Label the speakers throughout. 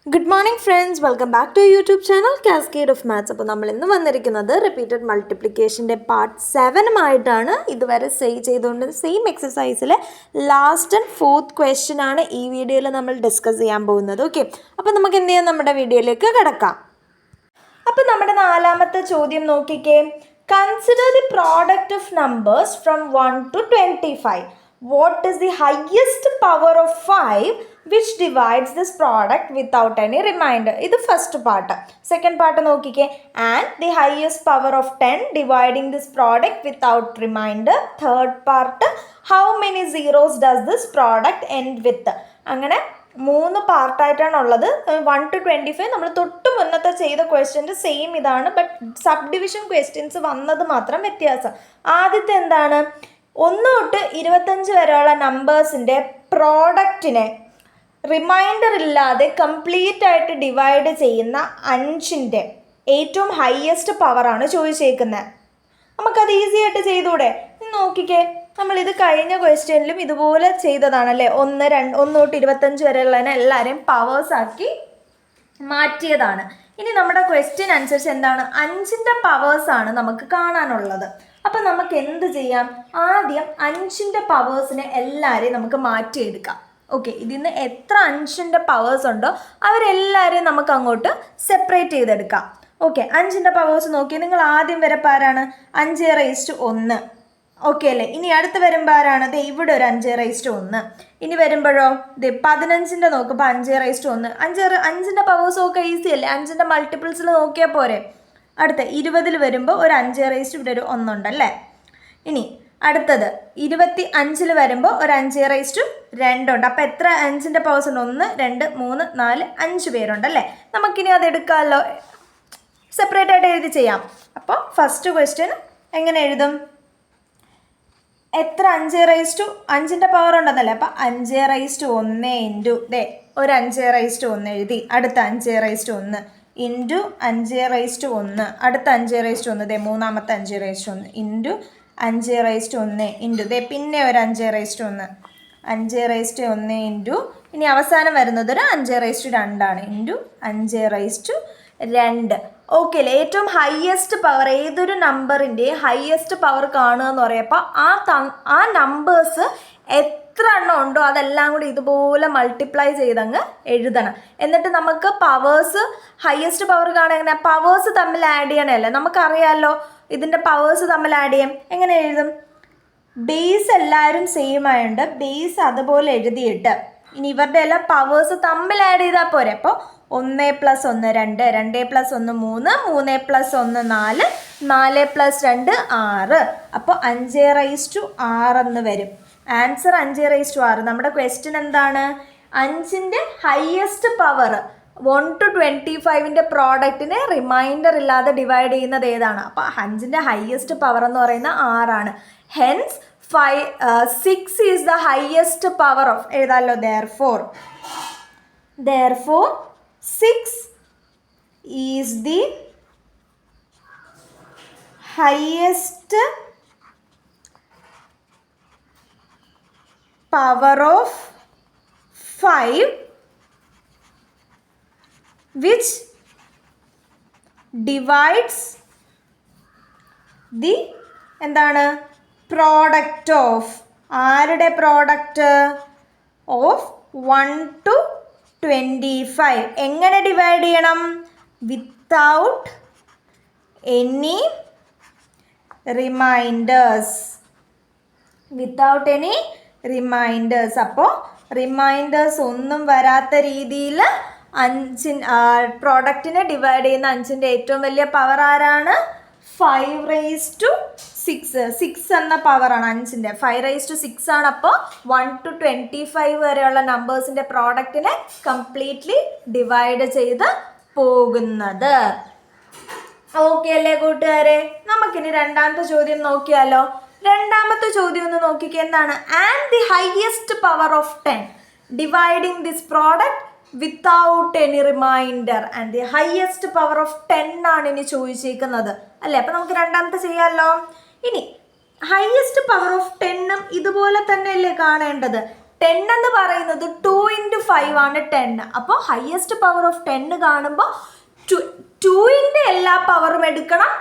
Speaker 1: Good morning friends, welcome back to YouTube channel Cascade of Maths. അപ്പോൾ നമ്മൾ ഇന്ന് വന്നിരിക്കുന്നത് റിപ്പീറ്റഡ് മൾട്ടിപ്ലിക്കേഷൻ്റെ പാർട്ട് 7 ഇതുവരെ ചെയ്തുകൊണ്ട് സെയിം എക്സസൈസിലെ ലാസ്റ്റ് ആൻഡ് ഫോർത്ത് ക്വസ്റ്റ്യൻ ആണ് ഈ വീഡിയോയിൽ നമ്മൾ ഡിസ്കസ് ചെയ്യാൻ പോകുന്നത്. ഓക്കെ, അപ്പോൾ നമുക്ക് എന്ത് ചെയ്യാം, നമ്മുടെ വീഡിയോയിലേക്ക് കിടക്കാം. അപ്പോൾ നമ്മുടെ നാലാമത്തെ ചോദ്യം നോക്കിക്കേ. Consider the product of numbers from 1 to 25. What is the highest power of 5 which divides this product without any remainder? ഇത് ഫസ്റ്റ് പാർട്ട്. സെക്കൻഡ് പാർട്ട് നോക്കിക്കേ. And the highest power of 10 dividing this product without remainder. Third part, how many zeros does this product end with. അങ്ങനെ 3 പാർട്ടായിട്ടാണുള്ളത്. 1 to 25 നമ്മൾ തൊട്ട് മുന്നത്തെ ചെയ്ത ക്വസ്റ്റ്യൻ്റെ same ഇതാണ്, but sub division questions വന്നത് മാത്രം വ്യത്യാസം. ആദ്യത്തെ എന്താണ്, 1 തൊട്ട് 25 വരെയുള്ള നമ്പേഴ്സിൻ്റെ പ്രോഡക്റ്റിനെ റിമൈൻഡർ ഇല്ലാതെ കംപ്ലീറ്റ് ആയിട്ട് ഡിവൈഡ് ചെയ്യുന്ന 5ൻ്റെ ഏറ്റവും ഹയസ്റ്റ് പവറാണ് ചോദിച്ചേക്കുന്നത്. നമുക്കത് ഈസി ആയിട്ട് ചെയ്തൂടെ? നോക്കിക്കേ, നമ്മളിത് കഴിഞ്ഞ ക്വസ്റ്റ്യനിലും ഇതുപോലെ ചെയ്തതാണല്ലേ. 1 തൊട്ട് 25 വരെയുള്ളതിനെ എല്ലാവരെയും പവേഴ്സാക്കി മാറ്റിയതാണ്. ഇനി നമ്മുടെ ക്വസ്റ്റ്യൻ അനുസരിച്ച് എന്താണ്, 5ൻ്റെ പവേഴ്സാണ് നമുക്ക് കാണാനുള്ളത്. അപ്പം നമുക്ക് എന്ത് ചെയ്യാം, ആദ്യം 5ൻ്റെ പവേഴ്സിനെ എല്ലാവരെയും നമുക്ക് മാറ്റിയെടുക്കാം. ഓക്കെ, ഇതിൽ നിന്ന് എത്ര 5ൻ്റെ പവേഴ്സ് ഉണ്ടോ അവരെല്ലാവരെയും നമുക്ക് അങ്ങോട്ട് സെപ്പറേറ്റ് ചെയ്തെടുക്കാം. ഓക്കെ, 5ൻ്റെ പവേഴ്സ് നോക്കി. നിങ്ങൾ ആദ്യം വരപ്പോൾ ആരാണ്, 5⁻1. ഓക്കെ അല്ലേ? ഇനി അടുത്ത് വരുമ്പോൾ ആരാണ്, ദേ ഇവിടെ ഒരു 5⁻1. ഇനി വരുമ്പോഴോ ദേ 15ൻ്റെ നോക്കുമ്പോൾ 5⁻1. 5ൻ്റെ പവേഴ്സ് ഒക്കെ ഈസി അല്ലേ, 5ൻ്റെ മൾട്ടിപ്പിൾസിൽ നോക്കിയാൽ പോരെ. അടുത്ത 20 വരുമ്പോൾ ഒരു 5⁻, ഇവിടെ ഒരു 1 ഉണ്ടല്ലേ. ഇനി അടുത്തത് 25 വരുമ്പോൾ ഒരു 5⁻2 ഉണ്ട്. അപ്പോൾ എത്ര 5ൻ്റെ പവേഴ്സ് ഉണ്ട്? 1, 2, 3, 4, 5 പേരുണ്ടല്ലേ. നമുക്കിനി അത് എടുക്കാമല്ലോ, സെപ്പറേറ്റ് ആയിട്ട് എഴുതി ചെയ്യാം. അപ്പോൾ ഫസ്റ്റ് ക്വസ്റ്റ്യൻ എങ്ങനെ എഴുതും, എത്ര 5⁻5ൻ്റെ പവർ ഉണ്ടെന്നല്ലേ. അപ്പോൾ 5⁻1 ഇൻറ്റു ദേ ഒരു 5⁻1 എഴുതി. അടുത്ത 5⁻1 ഇൻറ്റു 5⁻1, അടുത്ത 5⁻1 ദേ മൂന്നാമത്തെ 5⁻1 ഇൻറ്റു 5⁻1 ഇൻറ്റു ദേ പിന്നെ ഒരു 5⁻1, 5⁻1 ഇൻറ്റു ഇനി അവസാനം വരുന്നത് ഒരു 5⁻2 ഇൻറ്റു 5⁻2. ഓക്കെ അല്ലേ? ഏറ്റവും ഹയസ്റ്റ് പവർ ഏതൊരു നമ്പറിൻ്റെ ഹയസ്റ്റ് പവർ കാണുക എന്ന് പറയുമ്പോൾ ആ നമ്പേഴ്സ് എത്ര എണ്ണം ഉണ്ടോ അതെല്ലാം കൂടി ഇതുപോലെ മൾട്ടിപ്ലൈ ചെയ്തങ്ങ് എഴുതണം. എന്നിട്ട് നമുക്ക് പവേഴ്സ്, ഹയസ്റ്റ് പവർ കാണാൻ എങ്ങനെ, പവേഴ്സ് തമ്മിൽ ആഡ് ചെയ്യണമല്ലേ. നമുക്കറിയാമല്ലോ ഇതിൻ്റെ പവേഴ്സ് തമ്മിൽ ആഡ് ചെയ്യാം. എങ്ങനെ എഴുതും, ബേസ് എല്ലാവരും സെയിം ആയതുകൊണ്ട് ബേസ് അതുപോലെ എഴുതിയിട്ട് ഇനി ഇവരുടെ എല്ലാം പവേഴ്സ് തമ്മിൽ ആഡ് ചെയ്താൽ പോരെ. അപ്പോൾ 1 + 1 2, 2 + 1 3, 3 + 1 4, 4 + 2 6. അപ്പോൾ 5⁻6 എന്ന് വരും. ആൻസർ 5⁻6. നമ്മുടെ ക്വസ്റ്റ്യൻ എന്താണ്, 5ൻ്റെ ഹയസ്റ്റ് പവർ 1 to 25ൻ്റെ പ്രോഡക്റ്റിനെ റിമൈൻഡർ ഇല്ലാതെ ഡിവൈഡ് ചെയ്യുന്നത് ഏതാണ്? അപ്പോൾ 5ൻ്റെ ഹയസ്റ്റ് പവർ എന്ന് പറയുന്ന 6 hence 6 is the highest power of, എഴുതാമല്ലോ, therefore 6 is the highest power of 5 which divides the എന്താണ്, പ്രോഡക്റ്റ് ഓഫ്, ആരുടെ പ്രോഡക്റ്റ് ഓഫ് 1 to 25. എങ്ങനെ ഡിവൈഡ് ചെയ്യണം, without any remainders, without any remainders. അപ്പോൾ റിമൈൻഡേഴ്സ് ഒന്നും വരാത്ത രീതിയിൽ പ്രോഡക്റ്റിനെ ഡിവൈഡ് ചെയ്യുന്ന 5ൻ്റെ ഏറ്റവും വലിയ പവർ ആരാണ്, 5⁻6. 6 എന്ന പവറാണ് 5ൻ്റെ, 5⁻6 ആണ്. അപ്പോൾ 1 to 25 വരെയുള്ള നമ്പേഴ്സിൻ്റെ പ്രോഡക്റ്റിനെ കംപ്ലീറ്റ്ലി ഡിവൈഡ് ചെയ്ത് പോകുന്നത്. ഓക്കെ അല്ലേ കൂട്ടുകാരെ? നമുക്കിനി രണ്ടാമത്തെ ചോദ്യം നോക്കിയാലോ. രണ്ടാമത്തെ ചോദ്യം ഒന്ന് നോക്കിക്കേ, എന്താണ്, and the highest power of 10 dividing this product without any remainder. And the highest power of 10 ആണ് ഇനി ചോദിച്ചേക്കുന്നത് അല്ലേ. അപ്പം നമുക്ക് രണ്ടാമത്തെ ചെയ്യാമല്ലോ. ഇനി ഹയസ്റ്റ് പവർ ഓഫ് 10ഉം ഇതുപോലെ തന്നെയല്ലേ കാണേണ്ടത്. 10 എന്ന് പറയുന്നത് 2 × 5 ആണ് 10. അപ്പോൾ ഹയസ്റ്റ് പവർ ഓഫ് 10 കാണുമ്പോൾ 2ൻ്റെ എല്ലാ പവറും എടുക്കണം,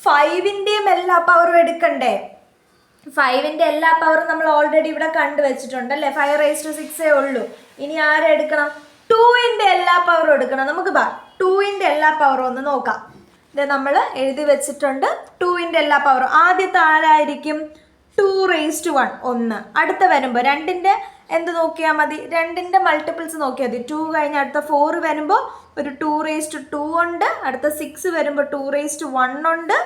Speaker 1: 5ൻ്റെയും എല്ലാ പവറും എടുക്കണ്ടേ? 5ൻ്റെ എല്ലാ പവറും നമ്മൾ ഓൾറെഡി ഇവിടെ കണ്ടുവച്ചിട്ടുണ്ട് അല്ലേ? 5⁻6 ഉള്ളൂ. ഇനി ആരെടുക്കണം? 2ൻ്റെ എല്ലാ പവറും എടുക്കണം. നമുക്ക് 2ൻ്റെ എല്ലാ പവറും ഒന്ന് നോക്കാം. ഇത് നമ്മൾ എഴുതി വെച്ചിട്ടുണ്ട്. 2ൻ്റെ എല്ലാ പവറും ആദ്യത്തെ ആരായിരിക്കും? 2⁻1 1. അടുത്ത വരുമ്പോൾ 2ൻ്റെ എന്ത് നോക്കിയാൽ മതി? 2ൻ്റെ മൾട്ടിപ്പിൾസ് നോക്കിയാൽ മതി. 2 കഴിഞ്ഞ് അടുത്ത 4 വരുമ്പോൾ ഒരു 2⁻2 ഉണ്ട്. അടുത്ത 6 വരുമ്പോൾ 2⁻1 ഉണ്ട്.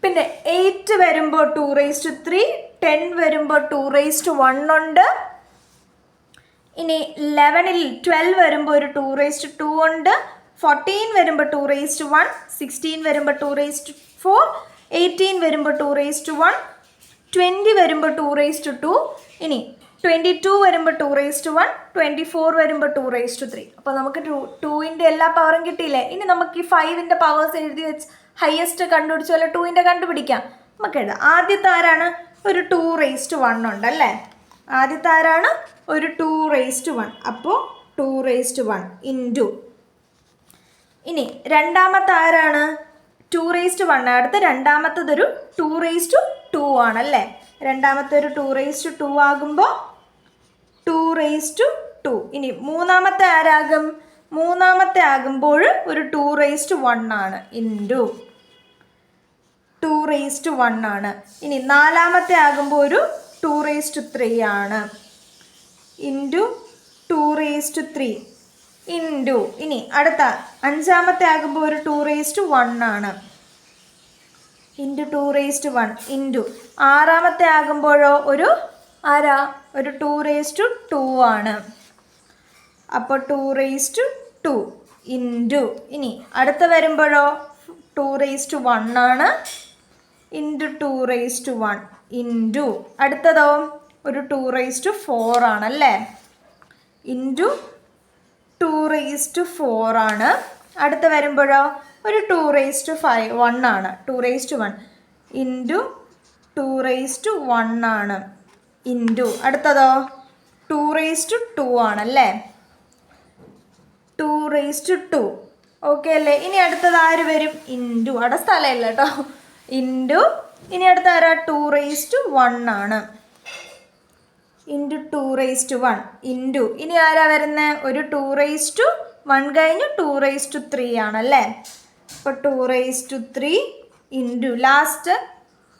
Speaker 1: പിന്നെ 8 വരുമ്പോൾ 2⁻3, 10 വരുമ്പോൾ 2⁻1 ഉണ്ട്. ഇനി 11ൽ 12 വരുമ്പോൾ ഒരു 2⁻2 ഉണ്ട്. 14 വരുമ്പോൾ 2⁻1, 16 വരുമ്പോൾ 2⁻4, 18 വരുമ്പോൾ 2⁻1, 20 വരുമ്പോൾ 2⁻2, ഇനി 22 വരുമ്പോൾ 2⁻1, 24 വരുമ്പോൾ 2⁻3. അപ്പോൾ നമുക്ക് 2ൻ്റെ എല്ലാ പവറും കിട്ടിയില്ലേ? ഇനി നമുക്ക് ഈ 5ൻ്റെ പവേഴ്സ് എഴുതി വെച്ച് ഹയസ്റ്റ് കണ്ടുപിടിച്ച പോലെ 2ൻ്റെ കണ്ടുപിടിക്കാം. നമുക്ക് എഴുതാം. ആദ്യത്തെ ആരാണ്? ഒരു 2⁻1 ഉണ്ടല്ലേ? ആദ്യത്തെ ആരാണ്? ഒരു 2⁻1. അപ്പോൾ 2⁻1 ഇൻറ്റു. ഇനി രണ്ടാമത്തെ ആരാണ്? 2⁻1. അടുത്ത രണ്ടാമത്തതൊരു 2⁻2 ആണല്ലേ? രണ്ടാമത്തെ ഒരു 2⁻2 ആകുമ്പോൾ 2⁻2. ഇനി മൂന്നാമത്തെ ആരാകും? മൂന്നാമത്തെ ആകുമ്പോൾ ഒരു 2⁻1 ആണ് ഇൻറ്റു 2⁻1 ആണ്. ഇനി നാലാമത്തെ ആകുമ്പോൾ ഒരു 2⁻3 ആണ് ഇൻറ്റു 2⁻3 ഇൻറ്റു. ഇനി അടുത്ത അഞ്ചാമത്തെ ആകുമ്പോൾ ഒരു 2⁻1 ആണ് ഇൻറ്റു 2⁻1 ഇൻറ്റു. ആറാമത്തെ ആകുമ്പോഴോ ഒരു ഒരു 2⁻2 ആണ്. അപ്പോൾ 2⁻2 ഇൻറ്റു. ഇനി അടുത്ത വരുമ്പോഴോ 2⁻1 ആണ് ഇൻറ്റു 2⁻1 ഇൻറ്റു. അടുത്തതോ ഒരു 2⁻4 ആണല്ലേ? ഇൻറ്റു 2⁻4 ആണ്. അടുത്ത വരുമ്പോഴോ ഒരു 2⁻1 ആണ്. 2⁻1 ഇൻറ്റു 2⁻1 ആണ് ഇൻറ്റു. അടുത്തതോ 2⁻2 ആണല്ലേ? 2⁻2. ഓക്കെ അല്ലേ? ഇനി അടുത്തത് ആര് വരും? ഇൻറ്റു. അവിടെ സ്ഥലമില്ല കേട്ടോ. ഇൻറ്റു. ഇനി അടുത്ത ആരാ? 2⁻1 ആണ് ഇൻറ്റു 2⁻1 ഇൻറ്റു. ഇനി ആരാ വരുന്നത്? ഒരു 2⁻1 കഴിഞ്ഞ് 2⁻3 ആണല്ലേ? അപ്പോൾ 2⁻3 ഇൻറ്റു ലാസ്റ്റ്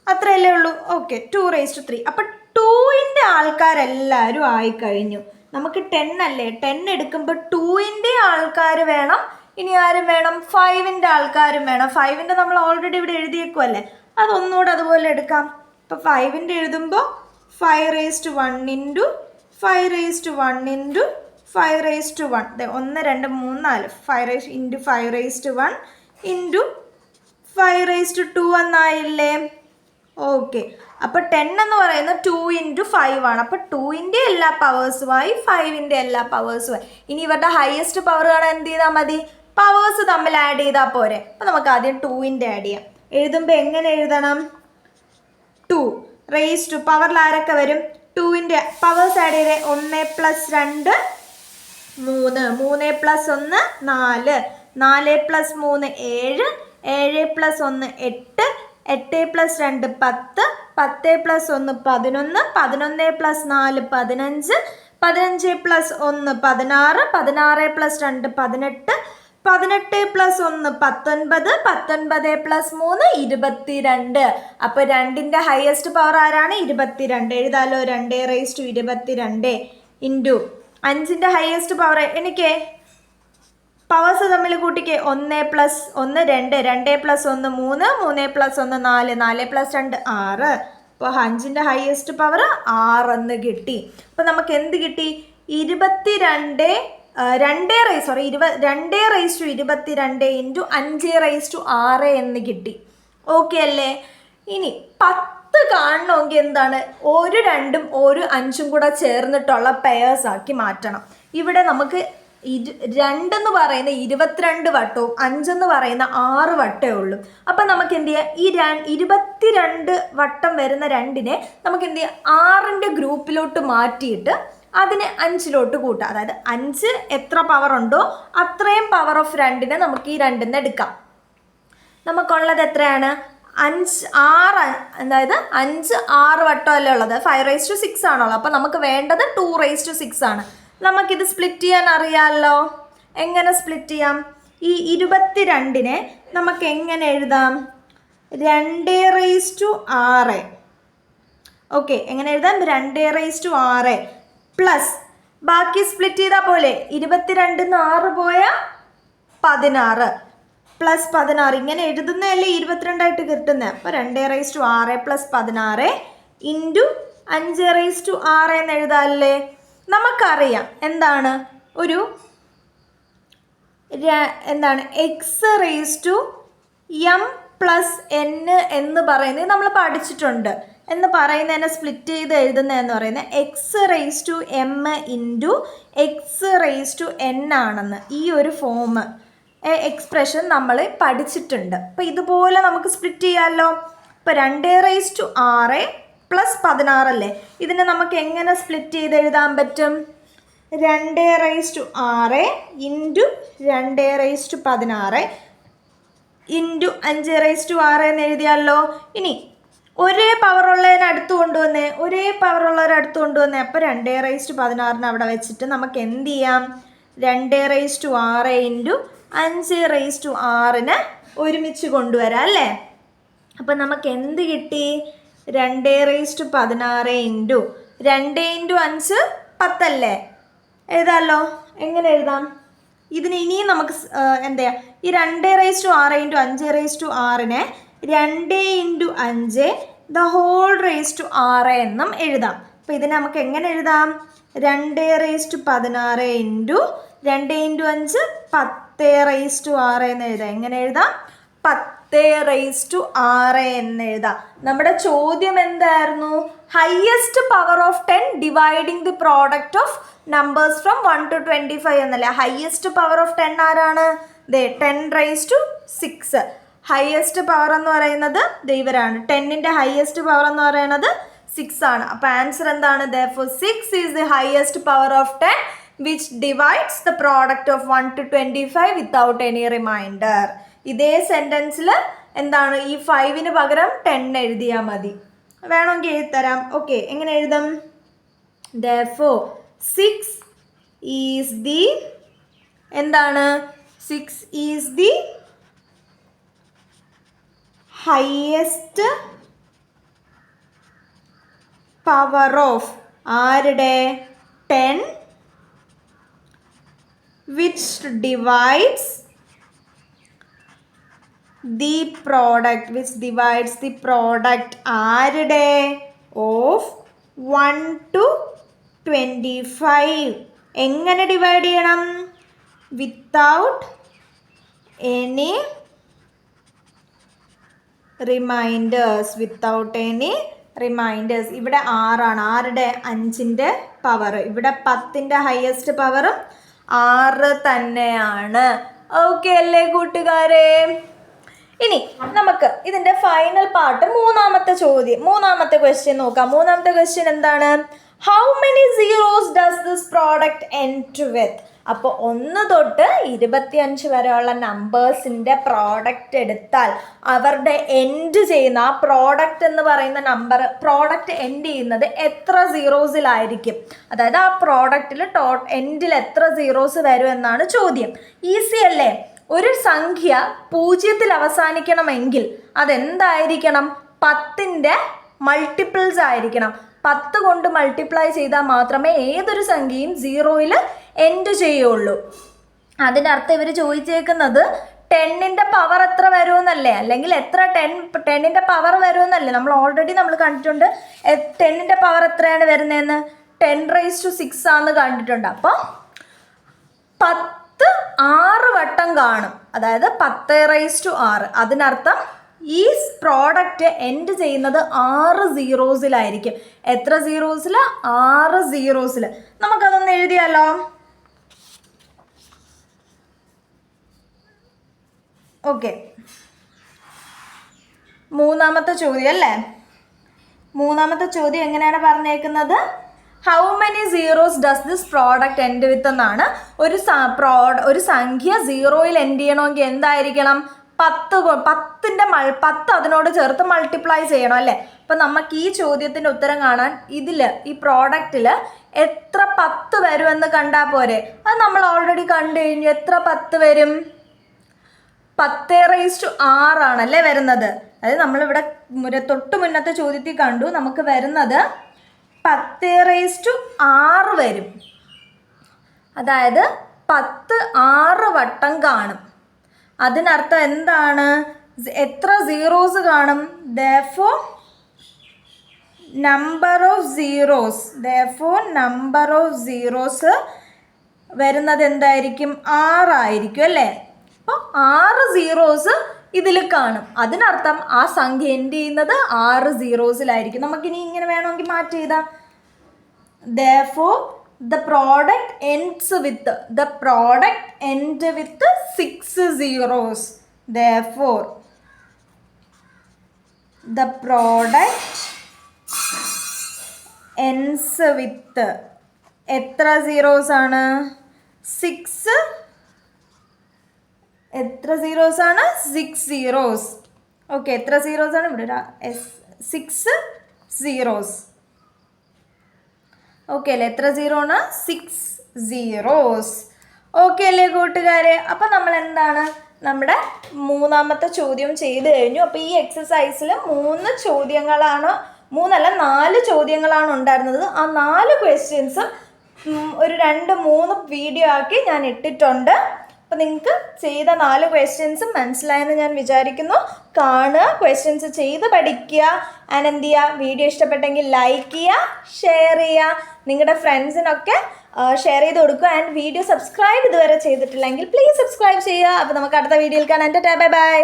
Speaker 1: അത്രയല്ലേ ഉള്ളൂ. ഓക്കെ, 2⁻3. അപ്പം 2ൻ്റെ ആൾക്കാരെല്ലാവരും ആയിക്കഴിഞ്ഞു. നമുക്ക് 10 അല്ലേ? 10 എടുക്കുമ്പോൾ 2ൻ്റെ ആൾക്കാർ വേണം. ഇനി ആരും വേണം? 5ൻ്റെ ആൾക്കാരും വേണം. 5ൻ്റെ നമ്മൾ ഓൾറെഡി ഇവിടെ എഴുതിയേക്കുമല്ലേ? അതൊന്നുകൂടെ അതുപോലെ എടുക്കാം. അപ്പോൾ 5ൻ്റെ എഴുതുമ്പോൾ 5⁻1 ഇൻറ്റു 5⁻1 ഇൻറ്റു 5⁻1. 1 2 3 4 5 ഇൻറ്റു 5⁻1 ഇൻറ്റു 5⁻2 എന്നായില്ലേ? ഓക്കെ. അപ്പോൾ 10 എന്ന് പറയുന്നത് 2 × 5 ആണ്. അപ്പോൾ 2ൻ്റെ എല്ലാ പവേഴ്സുമായി 5ൻ്റെ എല്ലാ പവേഴ്സുമായി. ഇനി ഇവരുടെ ഹയസ്റ്റ് പവർ കാണാൻ എന്ത് ചെയ്താൽ മതി? പവേഴ്സ് തമ്മിൽ ആഡ് ചെയ്താൽ പോരെ. അപ്പോൾ നമുക്ക് ആദ്യം 2ൻ്റെ ആഡ് ചെയ്യാം. എഴുതുമ്പോൾ എങ്ങനെ എഴുതണം? 2 പവറിൽ ആരൊക്കെ വരും? 2ൻ്റെ പവേഴ്സ് ആഡ് ചെയ്തേ. 1 + 2 3, 3 + 1 4, 4 + 3 7, 7 + 1 8, 8 + 2 10, 10 + 1 11, 11 + 4 15, 15 + 1 16, 16 + 2 18, 18 + 1 19, 19 + 3 22. അപ്പോൾ 2ൻ്റെ ഹയസ്റ്റ് പവർ ആരാണ്? 22. എഴുതാലോ? 2⁻22 ഇൻറ്റു 5ൻ്റെ ഹയസ്റ്റ് പവർ. എനിക്ക് പവേഴ്സ് തമ്മിൽ കൂട്ടിക്ക്. 1 + 1 2, 2 + 1 3, 3 + 1 4, 4 + 2 6. അപ്പോൾ 5ൻ്റെ ഹയസ്റ്റ് പവർ 6 എന്ന് കിട്ടി. അപ്പോൾ നമുക്ക് എന്ത് കിട്ടി? 22 ഇൻറ്റു 5⁻6 എന്ന് കിട്ടി. ഓക്കെ അല്ലേ? ഇനി 10 കാണണമെങ്കിൽ എന്താണ്? ഒരു 2ഉം ഒരു 5ഉം കൂടെ ചേർന്നിട്ടുള്ള പെയേഴ്സ് ആക്കി മാറ്റണം. ഇവിടെ നമുക്ക് 2 എന്ന് പറയുന്ന 22 വട്ടവും 5 എന്ന് പറയുന്ന 6 വട്ടമേ ഉള്ളൂ. അപ്പം നമുക്ക് എന്ത് ചെയ്യാം? ഈ 22 വട്ടം വരുന്ന 2നെ നമുക്ക് എന്ത് ചെയ്യാം? 6ൻ്റെ ഗ്രൂപ്പിലോട്ട് മാറ്റിയിട്ട് അതിനെ 5 കൂട്ടുക. അതായത് 5 എത്ര പവർ ഉണ്ടോ അത്രയും പവർ ഓഫ് 2നെ നമുക്ക് ഈ 2 എടുക്കാം. നമുക്കുള്ളത് എത്രയാണ്? 6, അതായത് 5 6 വട്ടമല്ലേ ഉള്ളത്, 5�6 ആണുള്ളത്. അപ്പോൾ നമുക്ക് വേണ്ടത് 2�6 ആണ്. നമുക്കിത് സ്പ്ലിറ്റ് ചെയ്യാൻ അറിയാമല്ലോ. എങ്ങനെ സ്പ്ലിറ്റ് ചെയ്യാം? ഈ 22നെ നമുക്ക് എങ്ങനെ എഴുതാം? 2�6. ഓക്കെ, എങ്ങനെ എഴുതാം? 2�6 പ്ലസ് ബാക്കി സ്പ്ലിറ്റ് ചെയ്താൽ പോലെ 22 6 പോയാൽ 16 പ്ലസ് 16. ഇങ്ങനെ എഴുതുന്നതല്ലേ 22 കിട്ടുന്നത്. അപ്പോൾ 2�6 പ്ലസ് 16 ഇൻറ്റു 5�6 എന്ന് എഴുതാമല്ലേ. നമുക്കറിയാം എന്താണ് x⁻m പ്ലസ് n എന്ന് പറയുന്നത് നമ്മൾ പഠിച്ചിട്ടുണ്ട്. എന്ന് പറയുന്നതിനെ സ്പ്ലിറ്റ് ചെയ്ത് എഴുതുന്നതെന്ന് പറയുന്നത് x⁻m ഇൻറ്റു x⁻n ആണെന്ന്. ഈ ഒരു ഫോം എക്സ്പ്രഷൻ നമ്മൾ പഠിച്ചിട്ടുണ്ട്. അപ്പോൾ ഇതുപോലെ നമുക്ക് സ്പ്ലിറ്റ് ചെയ്യാമല്ലോ. ഇപ്പോൾ 2⁻6 പ്ലസ് 16 അല്ലേ, ഇതിനെ നമുക്ക് എങ്ങനെ സ്പ്ലിറ്റ് ചെയ്ത് എഴുതാൻ പറ്റും? 2⁻6 ഇൻറ്റു 2⁻16 ഇൻറ്റു 5⁻6 എന്ന് എഴുതിയാലോ. ഇനി ഒരേ പവറുള്ളതിനെ അടുത്ത് കൊണ്ടുവന്നേ, അപ്പോൾ 2⁻16 അവിടെ വെച്ചിട്ട് നമുക്ക് എന്ത് ചെയ്യാം? 2⁻6 ഇൻറ്റു 5⁻6 ഒരുമിച്ച് കൊണ്ടുവരാം അല്ലേ. അപ്പം നമുക്ക് എന്ത് കിട്ടി? 2⁻16 ഇൻറ്റു 2 ഇൻറ്റു 5 10 എഴുതാമല്ലോ. എങ്ങനെ എഴുതാം? ഇതിന് ഇനിയും നമുക്ക് എന്താ ചെയ്യുക? ഈ 2⁻6 ഇൻറ്റു 5⁻6നെ 2 into 5 the whole raise to 6 എന്നും എഴുതാം. അപ്പോൾ ഇതിനെ നമുക്ക് എങ്ങനെ എഴുതാം? 2⁻16 ഇൻറ്റു 2 ഇൻറ്റു 5 10⁻6 എന്ന് എഴുതാം. എങ്ങനെ എഴുതാം? 10⁻6 എന്ന് എഴുതാം. നമ്മുടെ ചോദ്യം എന്തായിരുന്നു? Highest power of 10 dividing the product of numbers from 1 to 25 എന്നല്ലേ. ഹയസ്റ്റ് പവർ ഓഫ് 10 ആരാണ്? 10⁻6. ഹയസ്റ്റ് പവർ എന്ന് പറയുന്നത് ഇവരാണ്. 10ന്റെ ഹയസ്റ്റ് പവർ എന്ന് പറയുന്നത് 6 ആണ്. അപ്പോൾ ആൻസർ എന്താണ്? therefore 6 is the highest power of 10 which divides the product of 1 to 25 without any remainder. ഇതേ സെൻറ്റൻസിൽ എന്താണ്? ഈ 5ന് പകരം 10 എഴുതിയാൽ മതി. വേണമെങ്കിൽ എഴുതിത്തരാം. ഓക്കെ, എങ്ങനെ എഴുതും? therefore 6 is the എന്താണ്? 6 is the highest power of ആരുടെ? 10 which divides the product ആരുടെ? of 1 to 25. എങ്ങനെ ഡിവൈഡ് ചെയ്യണം? Without any reminders. ഇവിടെ 6 ആണ്. ആരുടെ? 5ന്റെ പവർ. ഇവിടെ 10ന്റെ ഹയസ്റ്റ് പവറും 6 തന്നെയാണ്. ഓക്കെ അല്ലേ കൂട്ടുകാരെ? ഇനി നമുക്ക് ഇതിൻ്റെ ഫൈനൽ പാർട്ട് മൂന്നാമത്തെ ക്വസ്റ്റ്യൻ നോക്കാം. മൂന്നാമത്തെ ക്വസ്റ്റ്യൻ എന്താണ്? How many zeros does this product end with? അപ്പോൾ 1 തൊട്ട് 25 വരെയുള്ള നമ്പേഴ്സിൻ്റെ പ്രോഡക്റ്റ് എടുത്താൽ അവരുടെ എൻഡ് ചെയ്യുന്ന ആ പ്രോഡക്റ്റ് എന്ന് പറയുന്ന പ്രോഡക്റ്റ് എൻഡ് ചെയ്യുന്നത് എത്ര സീറോസിലായിരിക്കും? അതായത് ആ പ്രോഡക്റ്റിൽ എൻഡിൽ എത്ര സീറോസ് വരും എന്നാണ് ചോദ്യം. ഈസി അല്ലേ? ഒരു സംഖ്യ 0ൽ അവസാനിക്കണമെങ്കിൽ അതെന്തായിരിക്കണം? 10ന്റെ മൾട്ടിപ്പിൾസ് ആയിരിക്കണം. 10 കൊണ്ട് മൾട്ടിപ്ലൈ ചെയ്താൽ മാത്രമേ ഏതൊരു സംഖ്യയും 0ൽ എൻഡ് ചെയ്യുള്ളൂ. അതിനർത്ഥം ഇവർ ചോദിച്ചേക്കുന്നത് 10ന്റെ പവർ എത്ര വരുമെന്നല്ലേ, അല്ലെങ്കിൽ എത്ര 10ന്റെ പവർ വരുമെന്നല്ലേ. നമ്മൾ കണ്ടിട്ടുണ്ട് 10ന്റെ പവർ എത്രയാണ് വരുന്നതെന്ന്. 10⁻6 ആണെന്ന് കണ്ടിട്ടുണ്ട്. അപ്പോൾ 10 6 വട്ടം കാണും, അതായത് 10⁻6. അതിനർത്ഥം ഈ പ്രോഡക്റ്റ് എൻഡ് ചെയ്യുന്നത് 6 സീറോസിലായിരിക്കും. എത്ര സീറോസിൽ? 6 സീറോസിൽ. നമുക്കതൊന്ന് എഴുതിയാലോ? ഓക്കെ, മൂന്നാമത്തെ ചോദ്യം അല്ലേ? മൂന്നാമത്തെ ചോദ്യം എങ്ങനെയാണ് പറഞ്ഞേക്കുന്നത്? How many zeros does this product end with എന്നാണ്. ഒരു സംഖ്യ സീറോയിൽ എൻഡ് ചെയ്യണമെങ്കിൽ എന്തായിരിക്കണം? 10 അതിനോട് ചേർത്ത് മൾട്ടിപ്ലൈ ചെയ്യണം അല്ലേ? അപ്പം നമുക്ക് ഈ ചോദ്യത്തിൻ്റെ ഉത്തരം കാണാൻ ഈ പ്രോഡക്റ്റിൽ എത്ര 10 വരുമെന്ന് കണ്ടാൽ പോരെ? അത് നമ്മൾ ഓൾറെഡി കണ്ടു കഴിഞ്ഞു. എത്ര 10 വരും? 10⁻6 ആണല്ലേ വരുന്നത്. അതായത് നമ്മളിവിടെ തൊട്ട് മുന്നത്തെ ചോദ്യത്തിൽ കണ്ടു നമുക്ക് വരുന്നത് 10⁻6 വരും. അതായത് 10 6 വട്ടം കാണും. അതിനർത്ഥം എന്താണ്? എത്ര സീറോസ് കാണും? therefore number of zeros വരുന്നത് എന്തായിരിക്കും? 6 ആയിരിക്കും അല്ലേ? അപ്പോൾ 6 സീറോസ് ഇതിൽ കാണും. അതിനർത്ഥം ആ സംഖ്യ എൻഡ് ചെയ്യുന്നത് 6 സീറോസിലായിരിക്കും. നമുക്കിനി ഇങ്ങനെ വേണമെങ്കിൽ മാറ്റി എഴുതാം. therefore the product ends with 6 zeros. therefore the product ends with എത്ര സീറോസ് ആണ്? 6. എത്ര സീറോസ് ആണ്? 6 സീറോസ്. ഓക്കെ, എത്ര സീറോസ് ആണ്? ഇവിടെ 6 സീറോസ്. ഓക്കെ അല്ലേ? എത്ര സീറോ ആണ്? 6 സീറോസ്. ഓക്കെ അല്ലേ കൂട്ടുകാരെ? അപ്പം നമ്മൾ എന്താണ് നമ്മുടെ മൂന്നാമത്തെ ചോദ്യം ചെയ്ത് കഴിഞ്ഞു. അപ്പോൾ ഈ എക്സസൈസിൽ 3 ചോദ്യങ്ങളാണ്, 4 ചോദ്യങ്ങളാണ് ഉണ്ടായിരുന്നത്. ആ 4 ക്വസ്റ്റ്യൻസ് ഒരു 2-3 വീഡിയോ ആക്കി ഞാൻ ഇട്ടിട്ടുണ്ട്. അപ്പോൾ നിങ്ങൾക്ക് ചെയ്ത 4 ക്വസ്റ്റ്യൻസും മനസ്സിലായെന്ന് ഞാൻ വിചാരിക്കുന്നു. കാണുക, ക്വസ്റ്റ്യൻസ് ചെയ്ത് പഠിക്കുക. ആൻഡ് എന്ത് ചെയ്യുക? വീഡിയോ ഇഷ്ടപ്പെട്ടെങ്കിൽ ലൈക്ക് ചെയ്യുക, ഷെയർ ചെയ്യുക, നിങ്ങളുടെ ഫ്രണ്ട്സിനൊക്കെ ഷെയർ ചെയ്ത് കൊടുക്കുക. ആൻഡ് വീഡിയോ സബ്സ്ക്രൈബ് ഇതുവരെ ചെയ്തിട്ടില്ലെങ്കിൽ പ്ലീസ് സബ്സ്ക്രൈബ് ചെയ്യുക. അപ്പോൾ നമുക്ക് അടുത്ത വീഡിയോയിൽ കാണാം. Bye bye.